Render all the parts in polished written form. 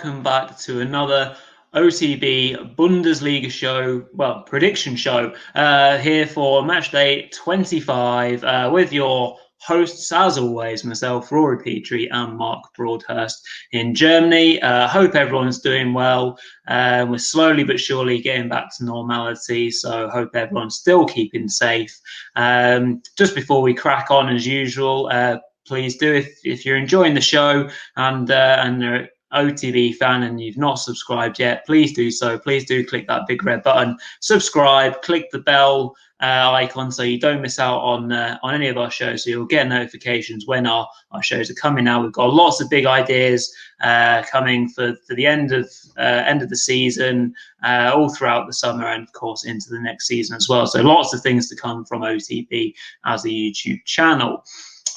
welcome back to another OTB Bundesliga show, well, prediction show, here for Matchday 25 with your hosts, as always, myself, Rory Petre, and Mark Broadhurst in Germany. Hope everyone's doing well. We're slowly but surely getting back to normality, so hope everyone's still keeping safe. Just before we crack on, as usual, please do, if you're enjoying the show and you're an OTB fan and you've not subscribed yet, please do so. Please do click that big red button, subscribe, click the bell icon so you don't miss out on any of our shows, so you'll get notifications when our shows are coming out. We've got lots of big ideas coming for the end of the season, all throughout the summer, and of course into the next season as well. So lots of things to come from OTB as a YouTube channel.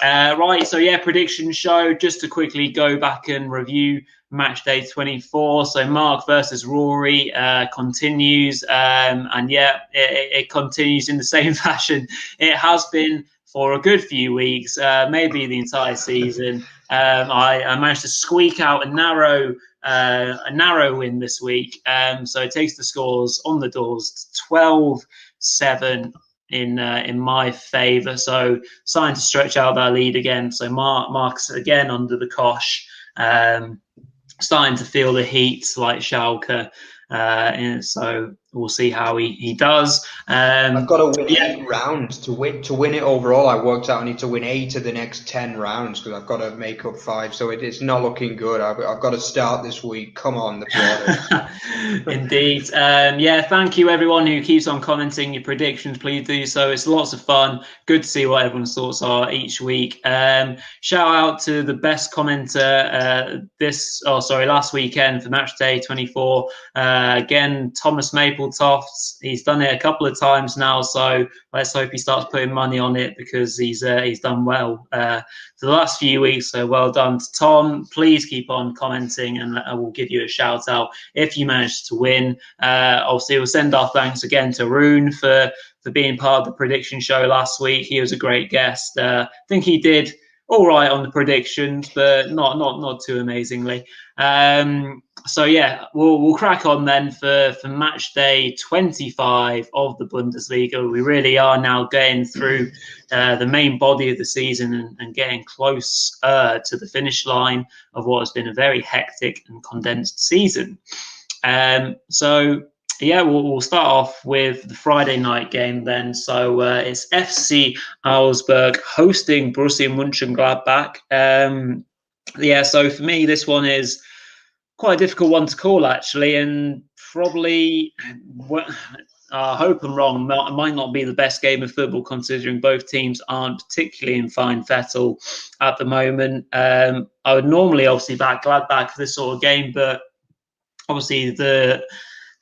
Right, so yeah, prediction show. Just to quickly go back and review match day 24. So Mark versus Rory continues, and yeah, it continues in the same fashion it has been for a good few weeks, maybe the entire season. I managed to squeak out a narrow win this week. So it takes the scores on the doors 12-7. In my favour, so starting to stretch out that lead again. So Mark's again under the cosh, starting to feel the heat like Schalke. And so we'll see how he does. I've got to win 8 rounds to win it overall. I worked out I need to win 8 of the next 10 rounds because I've got to make up 5. So it's not looking good. I've got to start this week. Come on, the Broadhurst. Indeed. Yeah, thank you everyone who keeps on commenting your predictions. Please do so. It's lots of fun. Good to see what everyone's thoughts are each week. Shout out to the best commenter last weekend for match day 24. Again, Thomas Mapletofts. He's done it a couple of times now, so let's hope he starts putting money on it because he's done well for the last few weeks. So well done to Tom. Please keep on commenting, and I will give you a shout out if you manage to win. Obviously, we'll send our thanks again to Rune for being part of the prediction show last week. He was a great guest. I think he did all right on the predictions, but not too amazingly. So yeah, we'll crack on then for match day 25 of the Bundesliga. We really are now getting through the main body of the season and getting close to the finish line of what has been a very hectic and condensed season. So yeah, we'll start off with the Friday night game then. So it's FC Augsburg hosting Borussia Mönchengladbach. Yeah, so for me, this one is quite a difficult one to call, actually, and probably, I hope I'm wrong, it might not be the best game of football considering both teams aren't particularly in fine fettle at the moment. I would normally obviously back Gladbach for this sort of game, but obviously the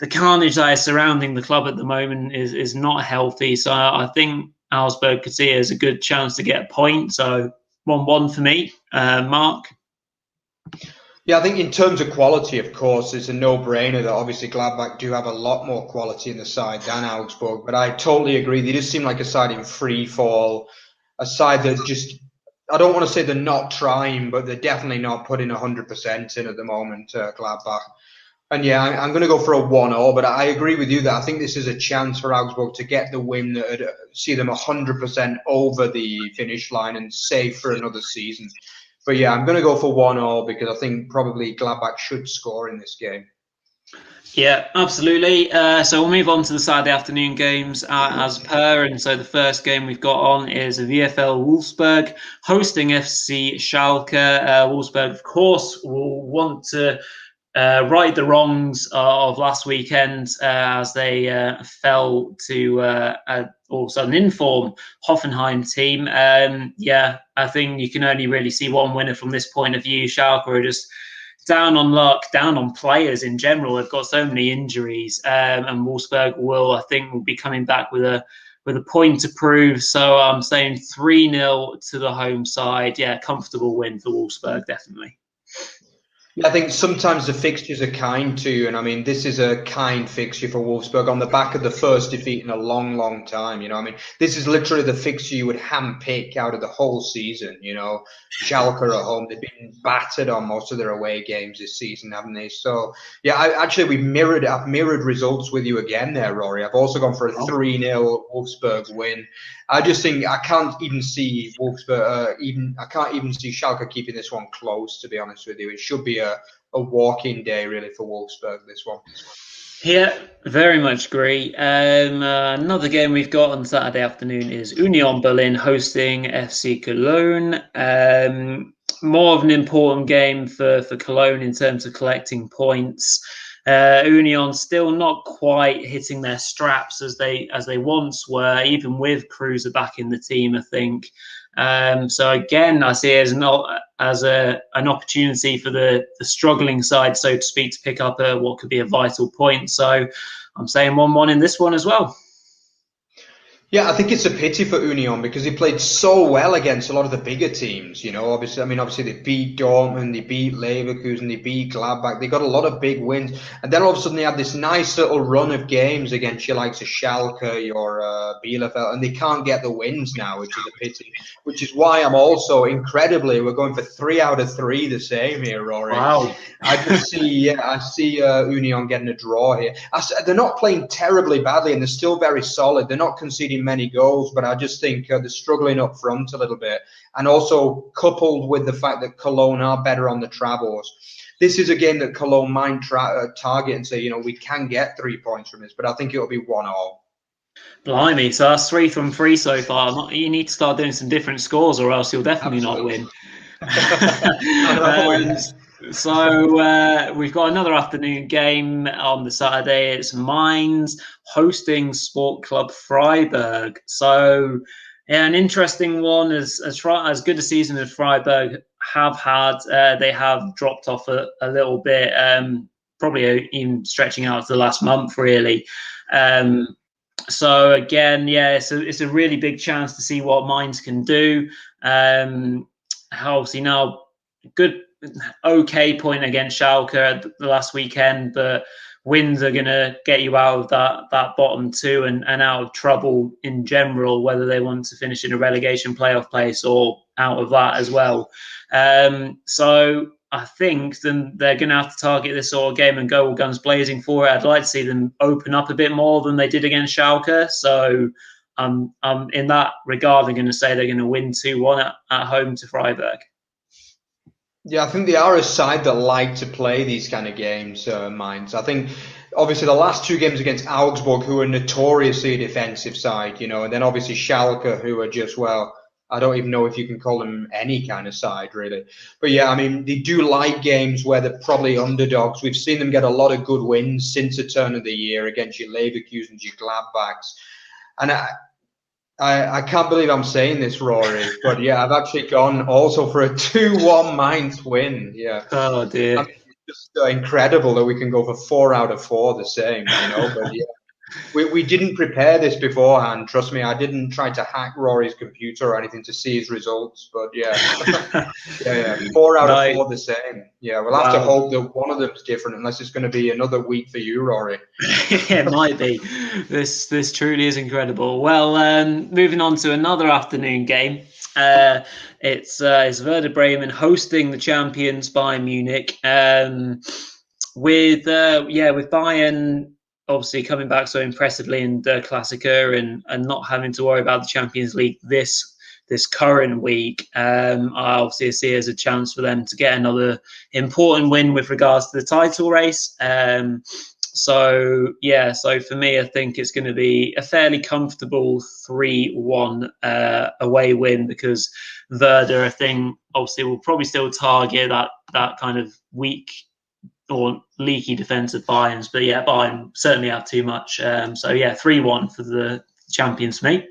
carnage that is surrounding the club at the moment is not healthy. So I think Augsburg could see it as a good chance to get a point. So 1-1 for me. Mark? Yeah, I think in terms of quality, of course, it's a no-brainer that obviously Gladbach do have a lot more quality in the side than Augsburg. But I totally agree. They just seem like a side in free fall, a side that just, I don't want to say they're not trying, but they're definitely not putting 100% in at the moment, Gladbach. And yeah, I'm going to go for a 1-0, but I agree with you that I think this is a chance for Augsburg to get the win that would see them 100% over the finish line and safe for another season. But yeah, I'm going to go for 1-0 because I think probably Gladbach should score in this game. Yeah, absolutely. So we'll move on to the Saturday afternoon games as per. And so the first game we've got on is VfL Wolfsburg hosting FC Schalke. Wolfsburg, of course, will want to right the wrongs of last weekend as they fell to also an informed Hoffenheim team. Yeah, I think you can only really see one winner from this point of view. Schalke are just down on luck, down on players in general. They've got so many injuries, and Wolfsburg will be coming back with a point to prove. So I'm saying 3-0 to the home side. Yeah, comfortable win for Wolfsburg, definitely. Yeah, I think sometimes the fixtures are kind to you, and I mean, this is a kind fixture for Wolfsburg on the back of the first defeat in a long, long time. I mean, this is literally the fixture you would handpick out of the whole season. Schalke are at home; they've been battered on most of their away games this season, haven't they? So, yeah, I've mirrored results with you again there, Rory. I've also gone for a 3-0 Wolfsburg win. I just think I can't even see Wolfsburg. I can't even see Schalke keeping this one close. To be honest with you, it should be a walk-in day really for Wolfsburg. This one. Yeah, very much agree. Another game we've got on Saturday afternoon is Union Berlin hosting FC Cologne. More of an important game for Cologne in terms of collecting points. Union still not quite hitting their straps as they once were, even with Kruse back in the team, I think. So again, I see it as an opportunity for the struggling side, so to speak, to pick up what could be a vital point. So I'm saying 1-1 in this one as well. Yeah, I think it's a pity for Union because he played so well against a lot of the bigger teams. Obviously they beat Dortmund, they beat Leverkusen, they beat Gladbach. They got a lot of big wins, and then all of a sudden they had this nice little run of games against your likes of Schalke or Bielefeld, and they can't get the wins now, which is a pity. Which is why I'm also we're going for 3 out of 3 the same here, Rory. Wow. I see Union getting a draw here. They're not playing terribly badly, and they're still very solid. They're not conceding many goals, but I just think they're struggling up front a little bit. And also coupled with the fact that Cologne are better on the travels. This is a game that Cologne might target and say, we can get 3 points from this, but I think it'll be 1-1. Blimey, so that's 3 from 3 so far. You need to start doing some different scores or else you'll definitely not win. So we've got another afternoon game on the Saturday. It's Mainz hosting Sport Club Freiburg. So yeah, an interesting one. As good a season as Freiburg have had, they have dropped off a little bit, probably even stretching out to the last month, really. So again, yeah, it's a really big chance to see what Mainz can do. Obviously now, okay point against Schalke the last weekend, but wins are going to get you out of that bottom 2 and out of trouble in general, whether they want to finish in a relegation playoff place or out of that as well. So I think then they're going to have to target this sort of game and go all guns blazing for it. I'd like to see them open up a bit more than they did against Schalke. So in that regard, I'm going to say they're going to win 2-1 at home to Freiburg. Yeah, I think they are a side that like to play these kind of games, Mainz. I think, obviously, the last 2 games against Augsburg, who are notoriously a defensive side, and then obviously Schalke, who are just, I don't even know if you can call them any kind of side, really. But yeah, I mean, they do like games where they're probably underdogs. We've seen them get a lot of good wins since the turn of the year against your Leverkusen, your Gladbachs. And I can't believe I'm saying this, Rory, but yeah, I've actually gone also for a 2-1 Mainz win. Yeah. Oh dear. I mean, it's just incredible that we can go for 4 out of 4 the same, But yeah, we didn't prepare this beforehand. Trust me, I didn't try to hack Rory's computer or anything to see his results. But yeah, 4 out of 4 the same. Yeah, we'll have to hope that one of them's different, unless it's going to be another week for you, Rory. It might be. This truly is incredible. Well, moving on to another afternoon game. It's Werder Bremen hosting the champions Bayern Munich. With Bayern obviously coming back so impressively in the Klassiker and not having to worry about the Champions League this current week, I obviously see it as a chance for them to get another important win with regards to the title race. So for me, I think it's going to be a fairly comfortable 3-1 away win, because Werder, I think, obviously will probably still target that kind of weak or leaky defence of Bayern's. But yeah, Bayern certainly have too much. 3-1 for the champions for me.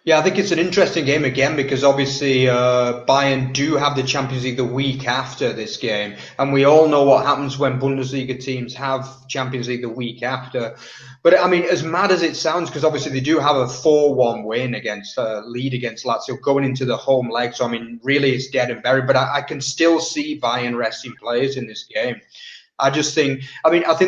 Yeah, I think it's an interesting game again because obviously Bayern do have the Champions League the week after this game, and we all know what happens when Bundesliga teams have Champions League the week after. But I mean, as mad as it sounds, because obviously they do have a 4-1 win against lead against Lazio going into the home leg, so I mean, really it's dead and buried. But I can still see Bayern resting players in this game. I think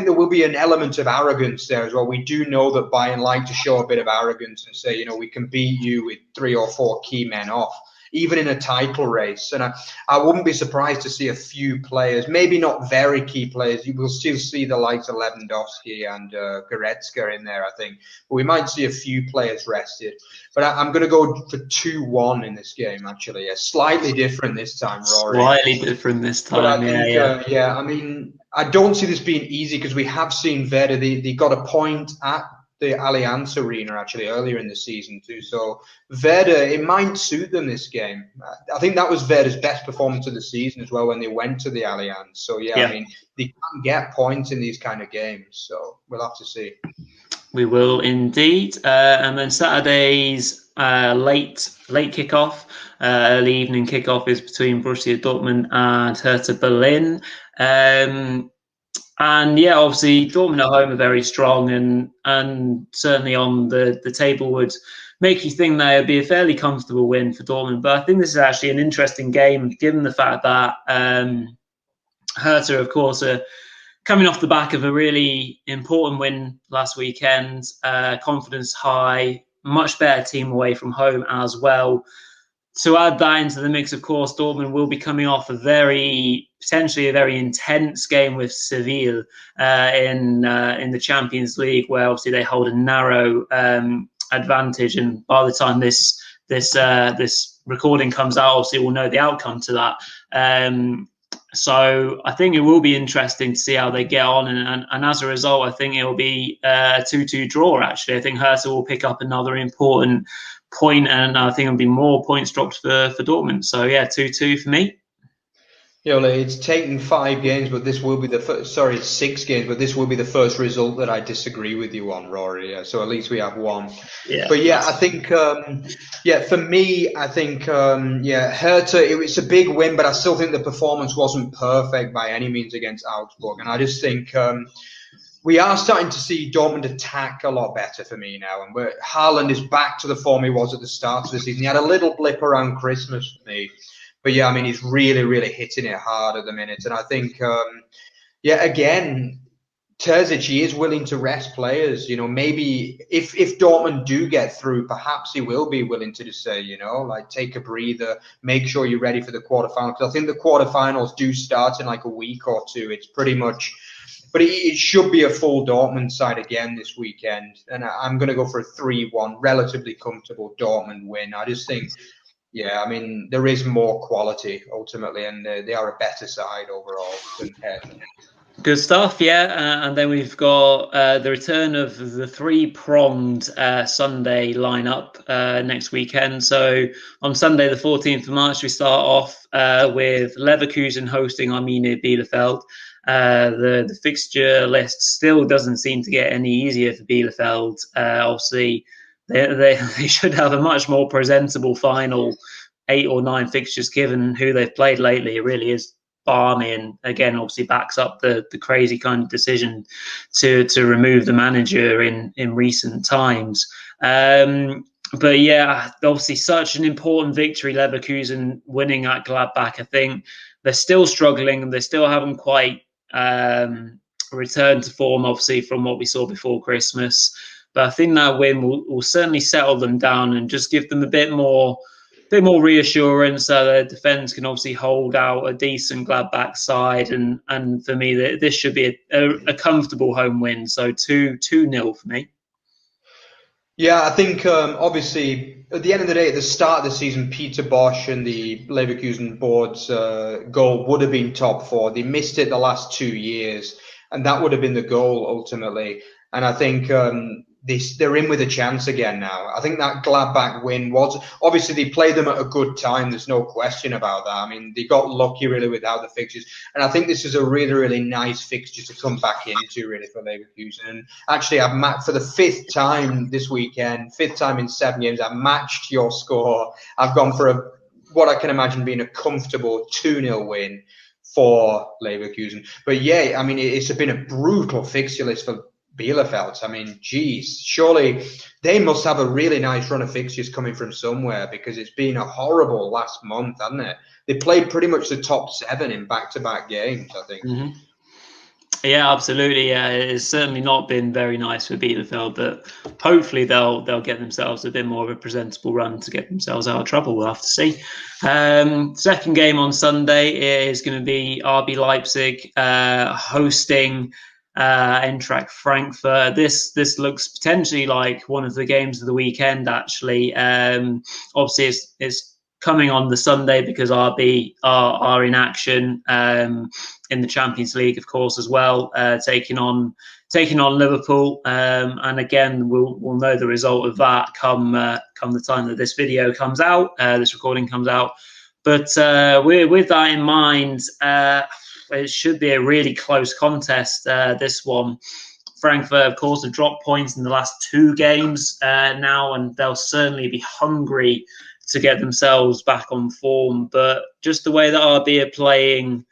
there will be an element of arrogance there as well. We do know that Bayern like to show a bit of arrogance and say, we can beat you with 3 or 4 key men off, even in a title race. And I wouldn't be surprised to see a few players, maybe not very key players. You will still see the likes of Lewandowski and Goretzka in there, I think. But we might see a few players rested. But I'm going to go for 2-1 in this game, actually. Slightly different this time, Rory. Slightly different this time, but I think, I don't see this being easy because we have seen Werder. They got a point at the Allianz Arena actually earlier in the season too. So Werder, it might suit them this game. I think that was Werder's best performance of the season as well when they went to the Allianz. So I mean, they can get points in these kind of games. So we'll have to see. We will indeed. And then Saturday's late kickoff, early evening kickoff is between Borussia Dortmund and Hertha Berlin. And obviously Dortmund at home are very strong and certainly on the table would make you think that it would be a fairly comfortable win for Dortmund. But I think this is actually an interesting game given the fact that Hertha, of course, are coming off the back of a really important win last weekend, confidence high, much better team away from home as well. To add that into the mix, of course, Dortmund will be coming off potentially a very intense game with Seville in the Champions League, where obviously they hold a narrow advantage. And by the time this recording comes out, obviously we'll know the outcome to that. So I think it will be interesting to see how they get on. And as a result, I think it will be a 2-2 draw, actually. I think Hertha will pick up another important point, and I think it'll be more points dropped for Dortmund. So, 2-2 for me. It's taken 5 games, but this will be the first. Sorry, 6 games, but this will be the first result that I disagree with you on, Rory. So at least we have one. Yeah. But I think, for me, I think, Hertha. It's a big win, but I still think the performance wasn't perfect by any means against Augsburg, and I just think we are starting to see Dortmund attack a lot better for me now, and Haaland is back to the form he was at the start of the season. He had a little blip around Christmas for me. But he's really, really hitting it hard at the minute. And I think, again, Terzic, he is willing to rest players. Maybe if Dortmund do get through, perhaps he will be willing to just say, take a breather, make sure you're ready for the quarterfinals. Because I think the quarterfinals do start in like a week or two. It's pretty much, but it should be a full Dortmund side again this weekend. And I'm going to go for a 3-1, relatively comfortable Dortmund win. I just think, there is more quality ultimately, and they are a better side overall than Hertha. Good stuff, and then we've got the return of the 3-pronged Sunday lineup next weekend. So on Sunday, the 14th of March, we start off with Leverkusen hosting Arminia Bielefeld. The fixture list still doesn't seem to get any easier for Bielefeld. Obviously, they should have a much more presentable final 8 or 9 fixtures given who they've played lately. It really is balmy, and again obviously backs up the crazy kind of decision to remove the manager in recent times. But obviously such an important victory, Leverkusen winning at Gladbach. I think they're still struggling and they still haven't quite returned to form, obviously, from what we saw before Christmas. But I think that win will certainly settle them down and just give them a bit more reassurance so their defence can obviously hold out a decent Gladbach side. And for me, this should be a comfortable home win. So 2-0 for me. Yeah, I think obviously at the end of the day, at the start of the season, Peter Bosch and the Leverkusen board's goal would have been top 4. They missed it the last 2 years, and that would have been the goal ultimately. And I think they're in with a chance again now. I think that Gladbach win was, obviously they played them at a good time. There's no question about that. I mean, they got lucky really with how the fixtures, and I think this is a really, really nice fixture to come back into really for Leverkusen. And actually, for the 5th time this weekend, 5th time in 7 games, I've matched your score. I've gone for what I can imagine being a comfortable 2-0 win for Leverkusen. But yeah, I mean, it's been a brutal fixture list for Bielefeld. I mean, geez, surely they must have a really nice run of fixtures coming from somewhere, because it's been a horrible last month, hasn't it? They played pretty much the top 7 in back-to-back games, I think. Mm-hmm. Yeah, absolutely. Yeah, it's certainly not been very nice for Bielefeld, but hopefully they'll get themselves a bit more of a presentable run to get themselves out of trouble. We'll have to see. Second game on Sunday is going to be RB Leipzig hosting Eintracht Frankfurt. This looks potentially like one of the games of the weekend, actually. Obviously, it's coming on the Sunday because RB are in action in the Champions League, of course, as well, taking on Liverpool. And again, we'll know the result of that come the time that this video comes out, this recording comes out. But with that in mind, it should be a really close contest, this one. Frankfurt, of course, have dropped points in the last 2 games now, and they'll certainly be hungry to get themselves back on form. But just the way that RB are playing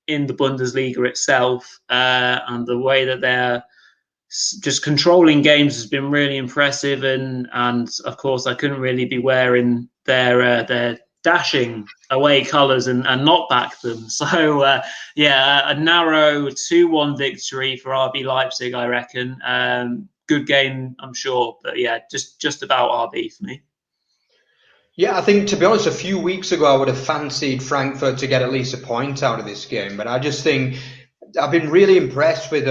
in the Bundesliga itself, and the way that they're just controlling games has been really impressive. And of course, I couldn't really be wearing their dashing away colours and not back them. So yeah, a narrow 2-1 victory for RB Leipzig, I reckon. Good game, I'm sure, but yeah, just about RB for me. Yeah, I think, to be honest, a few weeks ago I would have fancied Frankfurt to get at least a point out of this game, but I just think I've been really impressed with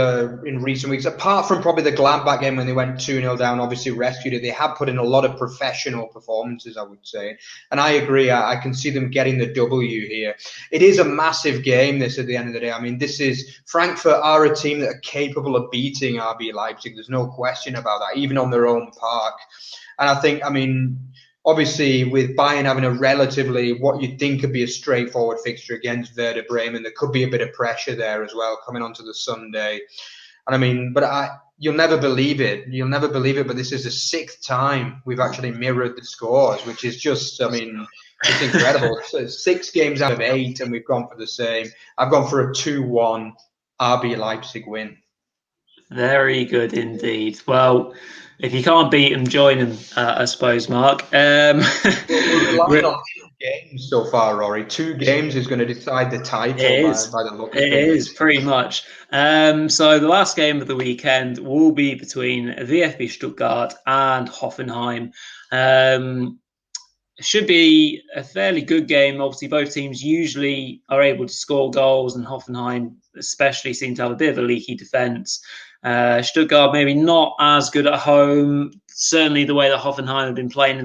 in recent weeks, apart from probably the Gladbach game when they went 2-0 down, obviously rescued it. They have put in a lot of professional performances, I would say. And I agree, I can see them getting the W here. It is a massive game, this, at the end of the day. I mean, Frankfurt are a team that are capable of beating RB Leipzig. There's no question about that, even on their own park. And I think, I mean, obviously, with Bayern having a relatively, what you'd think could be a straightforward fixture against Werder Bremen, there could be a bit of pressure there as well coming onto the Sunday. And I mean, but you'll never believe it. You'll never believe it, but this is the 6th time we've actually mirrored the scores, which is just, I mean, it's incredible. So 6 games out of 8, and we've gone for the same. I've gone for a 2-1 RB Leipzig win. Very good indeed. Well, if you can't beat them, join them, I suppose, Mark. We're relying on 2 games so far, Rory. 2 games is going to decide the title by the look of things. It is, pretty much. So the last game of the weekend will be between VfB Stuttgart and Hoffenheim. It should be a fairly good game. Obviously, both teams usually are able to score goals, and Hoffenheim especially seem to have a bit of a leaky defence. Stuttgart maybe not as good at home. Certainly the way that Hoffenheim have been playing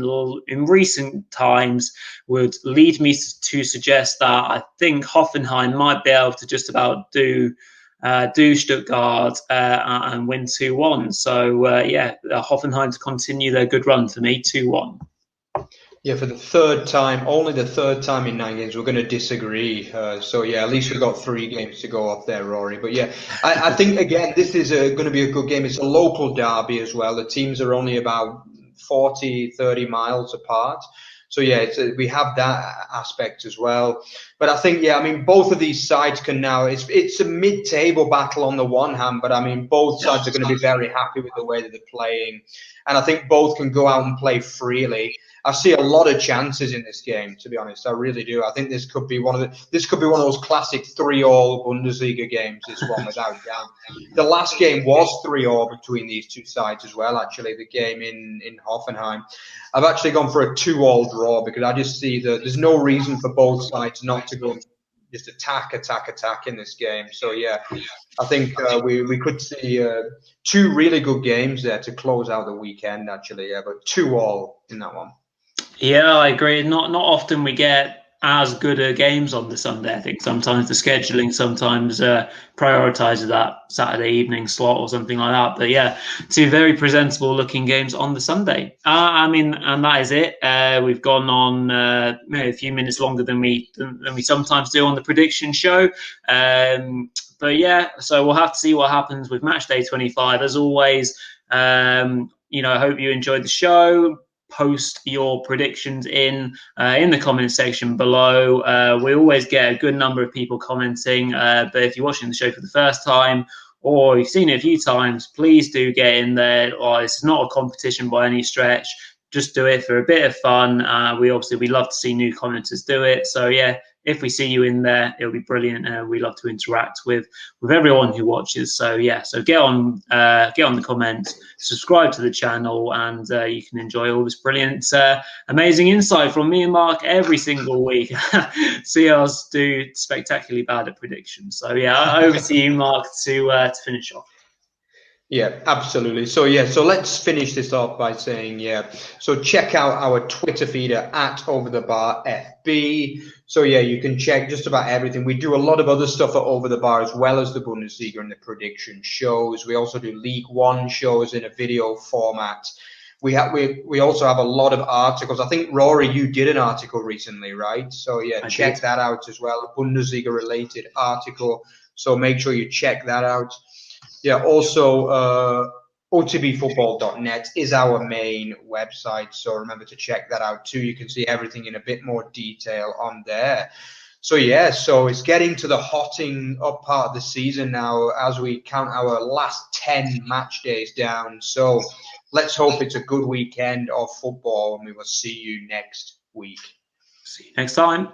in recent times would lead me to suggest that I think Hoffenheim might be able to just about do Stuttgart and win 2-1. So yeah, Hoffenheim to continue their good run for me, 2-1. Yeah, for the 3rd time, only the 3rd time in 9 games, we're going to disagree. So, yeah, at least we've got 3 games to go off there, Rory. But, yeah, I think, again, this is going to be a good game. It's a local derby as well. The teams are only about 30 miles apart. So, yeah, we have that aspect as well. But I think, yeah, I mean, both of these sides can now, it's a mid-table battle on the one hand, but, I mean, both sides are going to be very happy with the way that they're playing. And I think both can go out and play freely. I see a lot of chances in this game, to be honest. I really do. I think this could be one of those classic 3-3 Bundesliga games, this one, without doubt. The last game was 3-3 between these 2 sides as well, actually, the game in Hoffenheim. I've actually gone for a 2-2 draw because I just see that there's no reason for both sides not to go just attack in this game. So, yeah, I think we could see 2 really good games there to close out the weekend, actually. Yeah, but 2-2 in that one. Yeah, I agree. Not often we get as good games on the Sunday. I think sometimes the scheduling sometimes prioritises that Saturday evening slot or something like that. But yeah, 2 very presentable looking games on the Sunday. And that is it. We've gone on maybe a few minutes longer than we sometimes do on the prediction show. But yeah, so we'll have to see what happens with Matchday 25. As always, I hope you enjoyed the show. Post your predictions in the comment section below. We always get a good number of people commenting, but if you're watching the show for the first time or you've seen it a few times, please do get in there. It's not a competition by any stretch. Just do it for a bit of fun. We love to see new commenters do it. So yeah, if we see you in there, it'll be brilliant. We love to interact with everyone who watches. So yeah, so get on the comments, subscribe to the channel, and you can enjoy all this brilliant, amazing insight from me and Mark every single week. See us do spectacularly bad at predictions. So yeah, over to you, Mark, to finish off. Yeah, absolutely. So let's finish this off by saying, so check out our Twitter feeder at OverTheBarFB. So yeah, you can check just about everything. We do a lot of other stuff at Over the Bar as well as the Bundesliga and the prediction shows. We also do League One shows in a video format. We also have a lot of articles. I think, Rory, you did an article recently, right? So yeah, check that out as well, a Bundesliga related article. So make sure you check that out. Yeah, also otbfootball.net is our main website, so remember to check that out too. You can see everything in a bit more detail on there. So yeah, so it's getting to the hotting up part of the season now as we count our last 10 match days down. So let's hope it's a good weekend of football, and we will see you next week. See you next time.